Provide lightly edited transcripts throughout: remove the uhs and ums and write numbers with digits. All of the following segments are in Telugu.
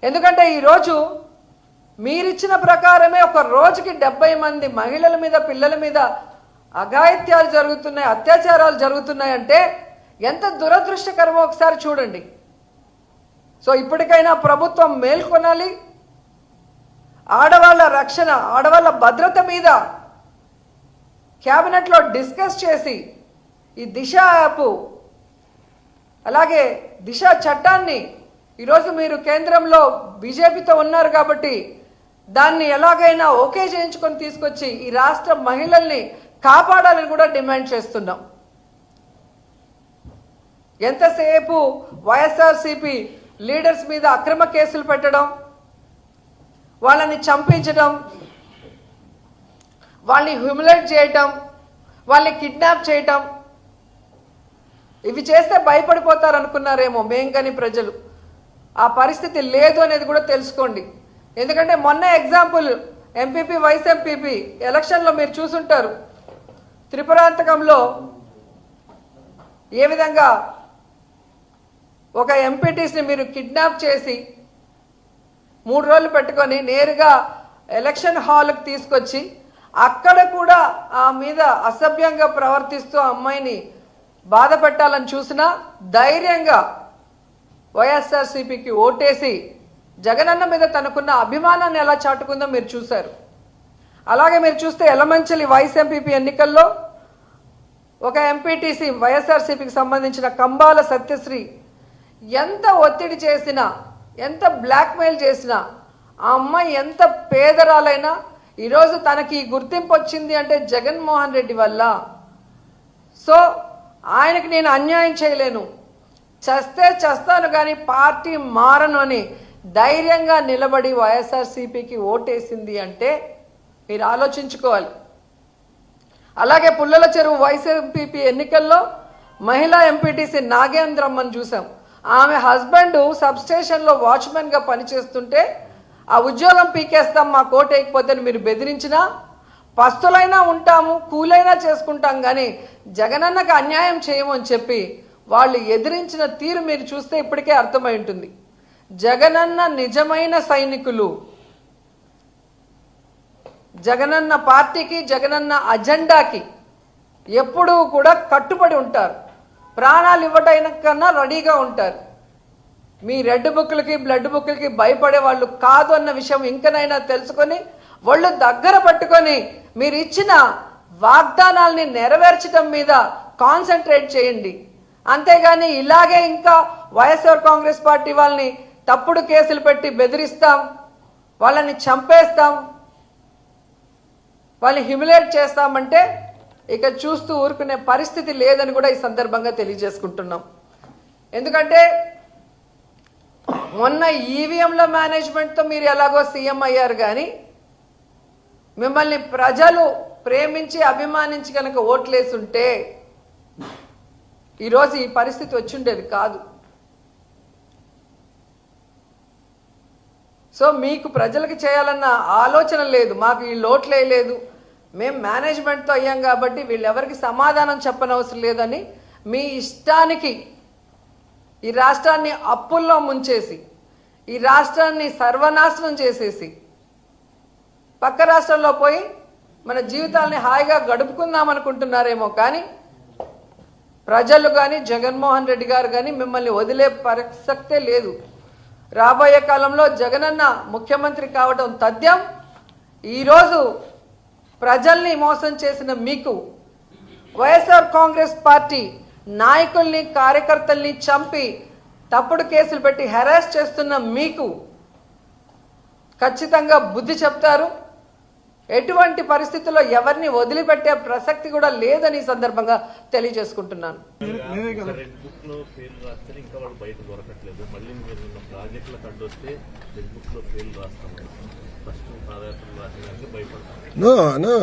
ఎందుకంటే ఈరోజు మీరిచ్చిన ప్రకారమే ఒక రోజుకి 70 మంది మహిళల మీద పిల్లల మీద అఘాయిత్యాలు జరుగుతున్నాయి, అత్యాచారాలు జరుగుతున్నాయంటే ఎంత దురదృష్టకరమో ఒకసారి చూడండి. సో ఇప్పటికైనా ప్రభుత్వం మేల్కొనాలి. ఆడవాళ్ళ రక్షణ, ఆడవాళ్ళ భద్రత మీద క్యాబినెట్లో డిస్కస్ చేసి ఈ దిశ యాప్ అలాగే దిశ చట్టాన్ని ఈరోజు మీరు కేంద్రంలో బీజేపీతో ఉన్నారు కాబట్టి దాన్ని ఎలాగైనా ఓకే చేయించుకొని తీసుకొచ్చి ఈ రాష్ట్ర మహిళల్ని కాపాడాలని కూడా డిమాండ్ చేస్తున్నాం. ఎంతసేపు వైఎస్ఆర్సీపీ లీడర్స్ మీద అక్రమ కేసులు పెట్టడం, వాళ్ళని చంపించడం, వాళ్ళని హ్యూమిలేట్ చేయటం, వాళ్ళని కిడ్నాప్ చేయటం, ఇవి చేస్తే భయపడిపోతారు అనుకున్నారేమో మేం కానీ ప్రజలు. ఆ పరిస్థితి లేదు అనేది కూడా తెలుసుకోండి. ఎందుకంటే మొన్న ఎగ్జాంపుల్ ఎంపీపీ వైస్ ఎంపీపీ ఎలక్షన్లో మీరు చూసుంటారు. త్రిపురాంతకంలో ఏ విధంగా ఒక ఎంపీటీస్ని మీరు కిడ్నాప్ చేసి 3 రోజులు పెట్టుకొని నేరుగా ఎలక్షన్ హాల్కి తీసుకొచ్చి అక్కడ కూడా ఆ మీద అసభ్యంగా ప్రవర్తిస్తూ ఆ అమ్మాయిని బాధ పెట్టాలని చూసినా ధైర్యంగా వైఎస్ఆర్సీపీకి ఓటేసి జగనన్న మీద తనకున్న అభిమానాన్ని ఎలా చాటుకుందో మీరు చూశారు. అలాగే మీరు చూస్తే ఎలమంచిలి వైస్ ఎంపీపీ ఎన్నికల్లో ఒక ఎంపీటీసీ వైఎస్ఆర్సీపీకి సంబంధించిన కంబాల సత్యశ్రీ ఎంత ఒత్తిడి చేసినా, ఎంత బ్లాక్మెయిల్ చేసినా, ఆ అమ్మాయి ఎంత పేదరాలైనా ఈరోజు తనకి గుర్తింపు వచ్చింది అంటే జగన్మోహన్ రెడ్డి వల్ల. సో ఆయనకి నేను అన్యాయం చేయలేను, చస్తే చస్తాను కానీ పార్టీ మారను అని ధైర్యంగా నిలబడి వైఎస్ఆర్సీపీకి ఓటేసింది అంటే మీరు ఆలోచించుకోవాలి. అలాగే పుల్లల చెరువు వైస్ ఎంపీపీ ఎన్నికల్లో మహిళా ఎంపీటీసీ నాగేంద్రమ్మని చూసాం. ఆమె హస్బెండ్ సబ్స్టేషన్లో వాచ్మెన్గా పనిచేస్తుంటే ఆ ఉద్యోగం పీకేస్తాం మా కోట వేయకపోతే మీరు బెదిరించినా పస్తులైనా ఉంటాము, కూలైనా చేసుకుంటాం కానీ జగనన్నకు అన్యాయం చేయము అని చెప్పి వాళ్ళు ఎదిరించిన తీరు మీరు చూస్తే ఇప్పటికే అర్థమై ఉంటుంది. జగనన్న నిజమైన సైనికులు, జగనన్న పార్టీకి, జగనన్న అజెండాకి ఎప్పుడూ కూడా కట్టుబడి ఉంటారు. ప్రాణాలు ఇవ్వడానికన్నా రెడీగా ఉంటారు. మీ రెడ్ బుక్లకి బ్లడ్ బుక్లకి భయపడే వాళ్ళు కాదు అన్న విషయం ఇంకనైనా తెలుసుకొని వాళ్ళు దగ్గర పట్టుకొని మీరు ఇచ్చిన వాగ్దానాల్ని నెరవేర్చడం మీద కాన్సన్ట్రేట్ చేయండి. అంతేగాని ఇలాగే ఇంకా వైఎస్ఆర్ కాంగ్రెస్ పార్టీ వాళ్ళని తప్పుడు కేసులు పెట్టి బెదిరిస్తాం, వాళ్ళని చంపేస్తాం, వాళ్ళని హ్యూమిలేట్ చేస్తామంటే ఇక చూస్తూ ఊరుకునే పరిస్థితి లేదని కూడా ఈ సందర్భంగా తెలియజేసుకుంటున్నాం. ఎందుకంటే మొన్న ఈవీఎంల మేనేజ్మెంట్తో మీరు ఎలాగో సీఎం అయ్యారు కానీ మిమ్మల్ని ప్రజలు ప్రేమించి అభిమానించి కనుక ఓట్లేసుంటే ఈరోజు ఈ పరిస్థితి వచ్చిండేది కాదు. సో మీకు ప్రజలకు చేయాలన్న ఆలోచన లేదు, మాకు ఈ లోట్లే లేదు, మేము మేనేజ్మెంట్తో అయ్యాం కాబట్టి వీళ్ళెవరికి సమాధానం చెప్పనవసరం లేదని మీ ఇష్టానికి ఈ రాష్ట్రాన్ని అప్పుల్లో ముంచేసి, ఈ రాష్ట్రాన్ని సర్వనాశనం చేసేసి పక్క రాష్ట్రంలో పోయి మన జీవితాలని హాయిగా గడుపుకుందాం అనుకుంటున్నారేమో కానీ ప్రజలు కానీ జగన్మోహన్ రెడ్డి గారు కానీ మిమ్మల్ని వదిలే ప్రసక్తే లేదు. రాబోయే కాలంలో జగనన్న ముఖ్యమంత్రి కావడం తథ్యం. ఈరోజు ప్రజల్ని మోసం చేసిన మీకు, వైఎస్ఆర్ కాంగ్రెస్ పార్టీ నాయకుల్ని కార్యకర్తల్ని చంపి తప్పుడు కేసులు పెట్టి హెరాస్ చేస్తున్న మీకు ఖచ్చితంగా బుద్ధి చెప్తారు. ఎటువంటి పరిస్థితుల్లో ఎవరిని వదిలిపెట్టే ప్రసక్తి కూడా లేదని సందర్భంగా తెలియజేసుకుంటున్నాను.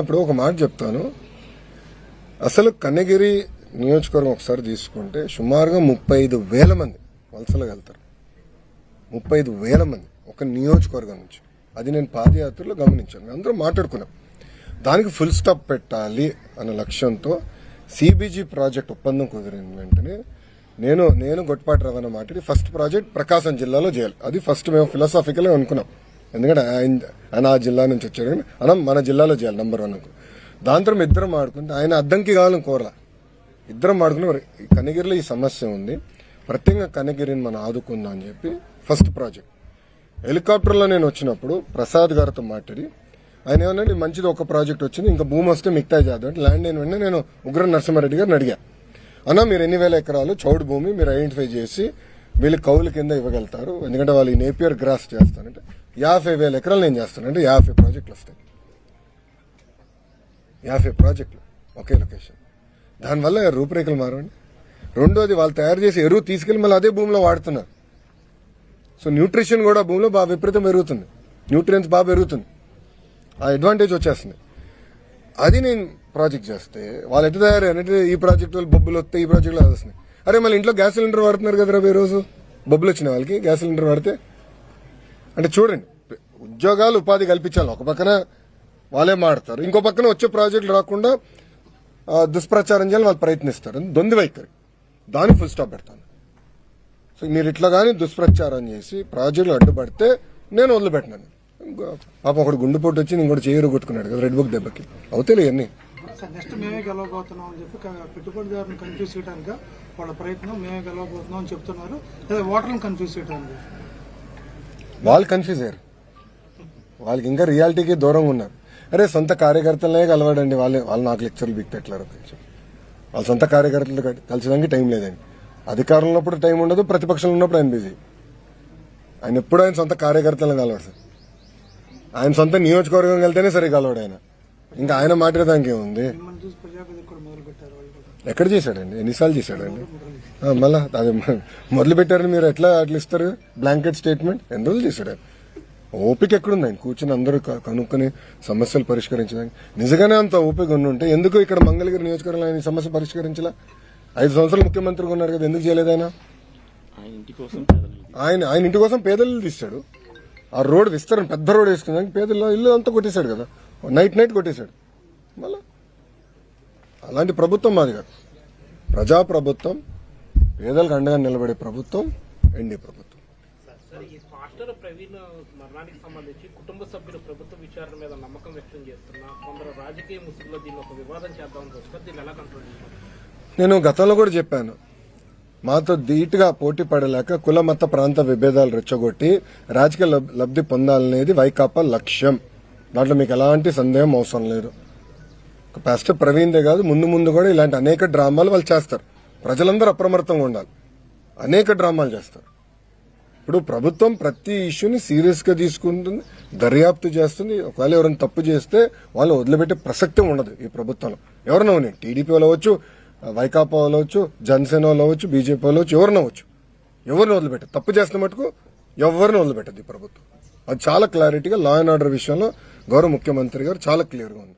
ఇప్పుడు ఒక మాట చెప్తాను. అసలు కన్నగిరి నియోజకవర్గం ఒకసారి తీసుకుంటే సుమారుగా 35,000 మంది వలసలు వెళ్తారు. 35,000 మంది ఒక నియోజకవర్గం నుంచి. అది నేను పాదయాత్రలో గమనించాను. మేము అందరం మాట్లాడుకున్నాం. దానికి ఫుల్ స్టాప్ పెట్టాలి అనే లక్ష్యంతో సిబిజీ ప్రాజెక్ట్ ఒప్పందం కుదిరిన వెంటనే నేను గొట్టిపాటి రవాణా మాట్లాడి ఫస్ట్ ప్రాజెక్ట్ ప్రకాశం జిల్లాలో చేయాలి. అది ఫస్ట్ మేము ఫిలాసాఫికల్ గా అనుకున్నాం. ఎందుకంటే ఆయన ఆ జిల్లా నుంచి వచ్చాడు కానీ మనం మన జిల్లాలో చేయాలి నెంబర్ 1 అనుకో. దాంతో ఇద్దరం ఆడుకుంటే ఆయన అద్దంకి కావాలని కోరలా, ఇద్దరం ఆడుకుని కనిగిరిలో ఈ సమస్య ఉంది, ప్రత్యేకంగా కనిగిరిని మనం ఆదుకుందాం అని చెప్పి ఫస్ట్ ప్రాజెక్ట్. హెలికాప్టర్లో నేను వచ్చినప్పుడు ప్రసాద్ గారితో మాట్లాడి ఆయన ఏమన్నా మంచిది ఒక ప్రాజెక్ట్ వచ్చింది, ఇంకా భూమి వస్తే మిగతా చేద్దాం అంటే ల్యాండ్ అయిన వెంటనే నేను ఉగ్ర నరసింహారెడ్డి గారిని అడిగా, అన్నా మీరు ఎన్ని వేల ఎకరాలు చౌడు భూమి మీరు ఐడెంటిఫై చేసి వీళ్ళు కౌలు కింద ఇవ్వగలుగుతారు, ఎందుకంటే వాళ్ళు ఈ నేపియర్ గ్రాస్ చేస్తానంటే 50,000 ఎకరాలు నేను చేస్తాను అంటే 50 ప్రాజెక్టులు వస్తాయి. 50 ప్రాజెక్టులు ఒకే లొకేషన్. దానివల్ల రూపురేఖలు మారండి. రెండోది వాళ్ళు తయారు చేసి ఎరువు తీసుకెళ్లి మళ్ళీ అదే భూమిలో వాడుతున్నారు. సో న్యూట్రిషన్ కూడా భూమిలో బాగా విపరీతం పెరుగుతుంది, న్యూట్రియన్స్ బాగా పెరుగుతుంది, ఆ అడ్వాంటేజ్ వచ్చేస్తుంది. అది నేను ప్రాజెక్ట్ చేస్తే వాళ్ళు ఎట్లా తయారు ఈ ప్రాజెక్ట్ వాళ్ళు బొబ్బులు వస్తాయి, ఈ ప్రాజెక్టులు వస్తున్నాయి. అరే మళ్ళీ ఇంట్లో గ్యాస్ సిలిండర్ వాడుతున్నారు కదా ఈ రోజు, బొబ్బులు వచ్చిన వాళ్ళకి గ్యాస్ సిలిండర్ వాడితే. అంటే చూడండి, ఉద్యోగాలు ఉపాధి కల్పించాలి. ఒక పక్కన వాళ్ళే మాడతారు, ఇంకో పక్కన వచ్చే ప్రాజెక్టులు రాకుండా దుష్ప్రచారం చేయాలని వాళ్ళు ప్రయత్నిస్తారు. దొంది వైఖరి, దానికి ఫుల్ స్టాప్ పెడతాను. సో మీరు ఇట్లా కానీ దుష్ప్రచారం చేసి ప్రాజెక్టులు అడ్డుపడితే నేను వదిలిపెట్టినాను. పాపం ఒకటి గుండెపోటు వచ్చి ఇంకోటి చేయరు కొట్టుకున్నాడు కదా రెడ్ బుక్ దెబ్బకి. అవుతాయి ఇవన్నీ. నెక్స్ట్ మేమే గెలవబోతున్నాం అని చెప్పి పెట్టుబడిదారుని కన్ఫ్యూజ్ చేయడానికి వాళ్ళ ప్రయత్నం, మేమే గెలవబోతున్నాం అని చెప్తున్నారు. లేదా ఓటర్లను కన్ఫ్యూజ్ చేయడానికి వాళ్ళు కన్ఫ్యూజ్ అయ్యారు, వాళ్ళకి ఇంకా రియాలిటీకి దూరంగా ఉన్నారు. అరే సొంత కార్యకర్తలనే కలవాడండి, వాళ్ళు నాకు లెక్చర్లు బిక్తెట్లారు. వాళ్ళ సొంత కార్యకర్తలు కలిసడానికి టైం లేదండి. అధికారంలో ఉన్నప్పుడు టైం ఉండదు, ప్రతిపక్షంలో ఉన్నప్పుడు ఆయన బిజీ. ఆయన ఎప్పుడు ఆయన సొంత కార్యకర్తలను కలవాడు సార్. ఆయన సొంత నియోజకవర్గం వెళ్తేనే సరే కలవాడు ఆయన. ఇంకా ఆయన మాట్లాడడానికి ఏముంది? మిమ్మల్ని చూసి ప్రజాపతి కూడా మొదలు పెట్టారు వాళ్ళు కూడా. ఎక్కడ చేశాడండి, ఎన్నిసార్లు చేశాడండి? మళ్ళా అది మొదలు పెట్టారని మీరు ఎట్లా అట్లా ఇస్తారు బ్లాంకెట్ స్టేట్మెంట్? ఎన్ని రోజులు చేశాడు? ఓపిక ఎక్కడుంది ఆయన కూర్చుని అందరూ కనుక్కొని సమస్యలు పరిష్కరించడానికి? నిజంగానే అంత ఓపిక ఉంటే ఎందుకు ఇక్కడ మంగళగిరి నియోజకవర్గంలో ఆయన ఈ సమస్య పరిష్కరించలా? 5 సంవత్సరాలు ముఖ్యమంత్రిగా ఉన్నారు కదా, ఎందుకు చేయలేదు ఆయన? ఆయన ఇంటి కోసం పేదలు తీశాడు. ఆ రోడ్ విస్తరణ పెద్ద రోడ్ వేసుకున్నాక పేదల్లో ఇల్లు అంతా కొట్టేశాడు కదా, నైట్ కొట్టేశాడు. మళ్ళా అలాంటి ప్రభుత్వం మాది కాదు. ప్రజా ప్రభుత్వం, పేదలకు అండగా నిలబడే ప్రభుత్వం ఎన్డీ ప్రభుత్వం. ఈ మాస్టర్ ప్రవీణ్ మరణానికి సంబంధించి కుటుంబ సభ్యులు ప్రభుత్వ విచారణ మీద నమ్మకం వ్యక్తం చేస్తున్నా కొందరు రాజకీయ ముసుగులో దీన్ని ఒక వివాదం చేద్దామని చూస్తారు. దీన్ని ఎలా కంట్రోల్ చేస్తారు? నేను గతంలో కూడా చెప్పాను, మాతో ధీటుగా పోటీ పడలేక కుల మత ప్రాంత విభేదాలు రెచ్చగొట్టి రాజకీయ లబ్ధి పొందాలనేది వైకాపా లక్ష్యం. దాంట్లో మీకు ఎలాంటి సందేహం అవసరం లేదు. పాస్టర్ ప్రవీణ్దే కాదు, ముందు కూడా ఇలాంటి అనేక డ్రామాలు వాళ్ళు చేస్తారు. ప్రజలందరూ అప్రమత్తంగా ఉండాలి. అనేక డ్రామాలు చేస్తారు. ఇప్పుడు ప్రభుత్వం ప్రతి ఇష్యూని సీరియస్ గా తీసుకుంటుంది, దర్యాప్తు చేస్తుంది. ఒకవేళ ఎవరైనా తప్పు చేస్తే వాళ్ళు వదిలిపెట్టే ప్రసక్తి ఉండదు ఈ ప్రభుత్వంలో. ఎవరైనా ఉన్నాయి, టీడీపీ వాళ్ళు అవ్వచ్చు, వైకాపా వాళ్ళు అవ్వచ్చు, జనసేన వాళ్ళు అవ్వచ్చు, బీజేపీ వాళ్ళు అవ్వచ్చు, ఎవరిని అవ్వచ్చు. ఎవరిని వదిలిపెట్టదు, తప్పు చేస్తున్న మటుకు ఎవరిని వదిలిపెట్టదు ఈ ప్రభుత్వం. అది చాలా క్లారిటీగా లా అండ్ ఆర్డర్ విషయంలో గౌరవ ముఖ్యమంత్రి గారు చాలా క్లియర్ గా ఉంది.